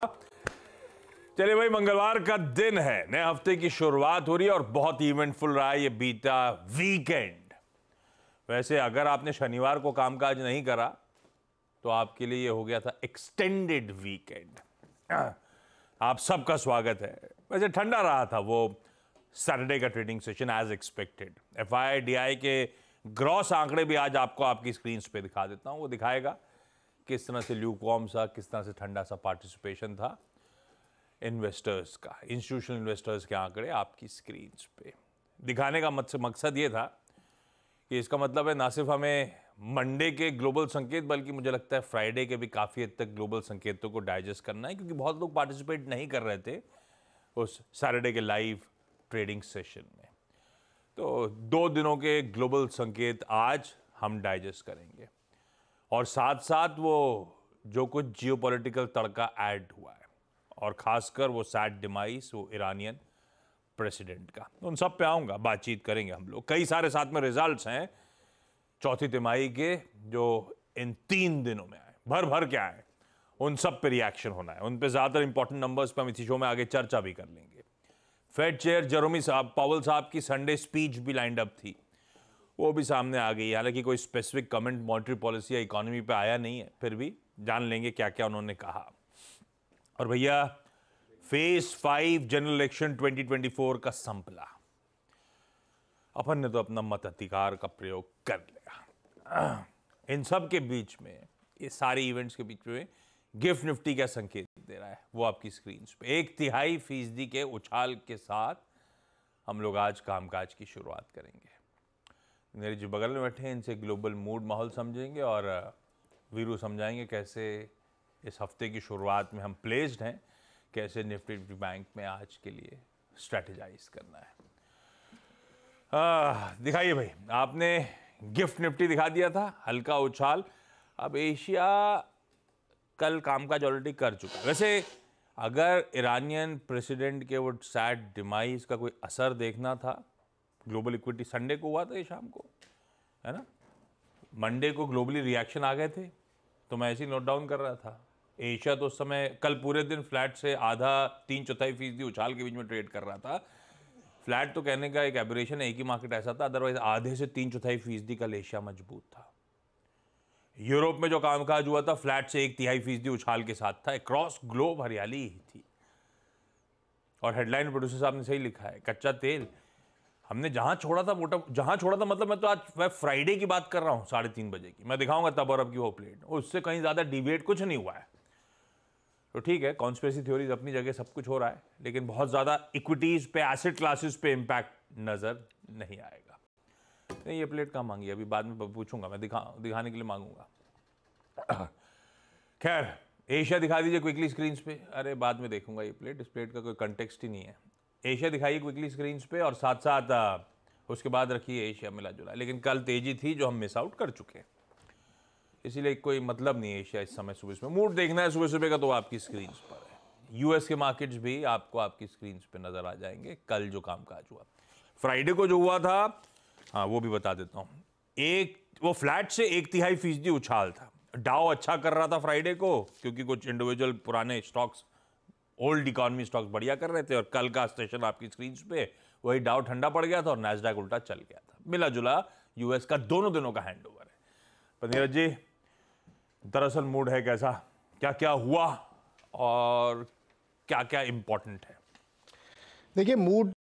चलिए भाई, मंगलवार का दिन है, नए हफ्ते की शुरुआत हो रही है और बहुत इवेंटफुल रहा है ये बीता वीकेंड। वैसे अगर आपने शनिवार को कामकाज नहीं करा तो आपके लिए ये हो गया था एक्सटेंडेड वीकेंड। आप सबका स्वागत है। वैसे ठंडा रहा था वो सैटरडे का trading session as expected. FIDI के ग्रॉस आंकड़े भी आज आपको आपकी स्क्रीन पे दिखा देता हूं। वो दिखाएगा किस तरह से ल्यूकवार्म सा, किस तरह से ठंडा सा पार्टिसिपेशन था इन्वेस्टर्स का। इंस्टीट्यूशनल इन्वेस्टर्स के आंकड़े आपकी स्क्रीन पे दिखाने का मकसद ये था कि इसका मतलब है ना सिर्फ हमें मंडे के ग्लोबल संकेत, बल्कि मुझे लगता है फ्राइडे के भी काफ़ी हद तक ग्लोबल संकेतों को डाइजेस्ट करना है, क्योंकि बहुत लोग पार्टिसिपेट नहीं कर रहे थे उस सैटरडे के लाइव ट्रेडिंग सेशन में। तो 2 दिनों के ग्लोबल संकेत आज हम डाइजेस्ट करेंगे और साथ साथ वो जो कुछ जियोपॉलिटिकल तड़का ऐड हुआ है और खासकर वो सैड डिमाइस वो ईरानियन प्रेसिडेंट का, उन सब पे आऊँगा, बातचीत करेंगे हम लोग। कई सारे साथ में रिजल्ट्स हैं चौथी तिमाही के जो इन 3 दिनों में आए, भर भर के आए, उन सब पे रिएक्शन होना है। उन पे ज़्यादातर इंपॉर्टेंट नंबर्स पे हम इसी शो में आगे चर्चा भी कर लेंगे। फेड चेयर जेरोमी पावेल साहब की संडे स्पीच भी लाइंड अप थी, वो भी सामने आ गई। हालांकि कोई स्पेसिफिक कमेंट मॉनेटरी पॉलिसी या इकोनॉमी पे आया नहीं है, फिर भी जान लेंगे क्या क्या उन्होंने कहा। और भैया फेज 5 जनरल इलेक्शन 2024 का संपला, अपन ने तो अपना मताधिकार का प्रयोग कर लिया। इन सब के बीच में, ये सारे इवेंट्स के बीच में गिफ्ट निफ्टी क्या संकेत दे रहा है वो आपकी स्क्रीन पे 1/3% के उछाल के साथ हम लोग आज कामकाज की शुरुआत करेंगे। मेरे जो बगल में बैठे हैं इनसे ग्लोबल मूड माहौल समझेंगे और वीरू समझाएंगे कैसे इस हफ्ते की शुरुआत में हम प्लेस्ड हैं, कैसे निफ्टी बैंक में आज के लिए स्ट्रेटेजाइज करना है। दिखाइए भाई, आपने गिफ्ट निफ्टी दिखा दिया था, हल्का उछाल। अब एशिया कल कामकाज ऑलरेडी कर चुका है। वैसे अगर ईरानियन प्रेसिडेंट के वो सैड डिमाइस का कोई असर देखना था, ग्लोबल इक्विटी संडे को हुआ था ये शाम को, है ना, मंडे को ग्लोबली रिएक्शन आ गए थे, तो मैं ऐसे ही नोट डाउन कर रहा था। एशिया तो उस समय कल पूरे दिन फ्लैट से आधा 3/4% उछाल के बीच में ट्रेड कर रहा था। फ्लैट तो कहने का एक एबरेशन है, एक ही मार्केट ऐसा था, अदरवाइज आधे से 3/4% कल एशिया मजबूत था। यूरोप में जो कामकाज हुआ था फ्लैट से 1/3% उछाल के साथ था। अक्रॉस ग्लोब हरियाली ही थी। और हेडलाइन प्रोड्यूसर साहब ने सही लिखा है, कच्चा तेल हमने जहां छोड़ा था मतलब मैं तो आज फ्राइडे की बात कर रहा हूं 3:30 बजे की, मैं दिखाऊंगा तब और अब की वो प्लेट, उससे कहीं ज्यादा डिबेट कुछ नहीं हुआ है। तो ठीक है, कॉन्स्पिरेसी थ्योरीज अपनी जगह, सब कुछ हो रहा है, लेकिन बहुत ज़्यादा इक्विटीज़ पे, एसेट क्लासेस पे इम्पैक्ट नज़र नहीं आएगा। नहीं, ये प्लेट कहाँ मांगी, अभी बाद में पूछूंगा, मैं दिखाने के लिए मांगूंगा। खैर, एशिया दिखा दीजिए क्विकली स्क्रीन पे। अरे बाद में देखूंगा ये प्लेट, इस प्लेट का कोई कंटेक्स्ट ही नहीं है। एशिया दिखाइए क्विकली स्क्रीन पे और साथ साथ उसके बाद रखिए एशिया मिला जुला। लेकिन कल तेजी थी जो हम मिस आउट कर चुके हैं, इसीलिए कोई मतलब नहीं है एशिया इस समय सुबह सुबह। मूड देखना है सुबह सुबह का तो आपकी स्क्रीन पर है। यूएस के मार्केट्स भी आपको आपकी स्क्रीन पे नजर आ जाएंगे। कल जो कामकाज हुआ, फ्राइडे को जो हुआ था, हाँ वो भी बता देता हूँ। वो फ्लैट से 1/3% उछाल था। डाउ अच्छा कर रहा था फ्राइडे को, क्योंकि कुछ इंडिविजुअल पुराने स्टॉक्स, ओल्ड इकोनॉमी स्टॉक्स बढ़िया कर रहे थे, और कल का सेशन आपकी स्क्रीन पे वही डाउ ठंडा पड़ गया था और नैस्डैक उल्टा चल गया था। मिला जुला यूएस का दोनों दिनों का हैंडओवर है। पर नीरज जी, दरअसल मूड है कैसा, क्या क्या हुआ और क्या क्या इंपॉर्टेंट है? देखिए, मूड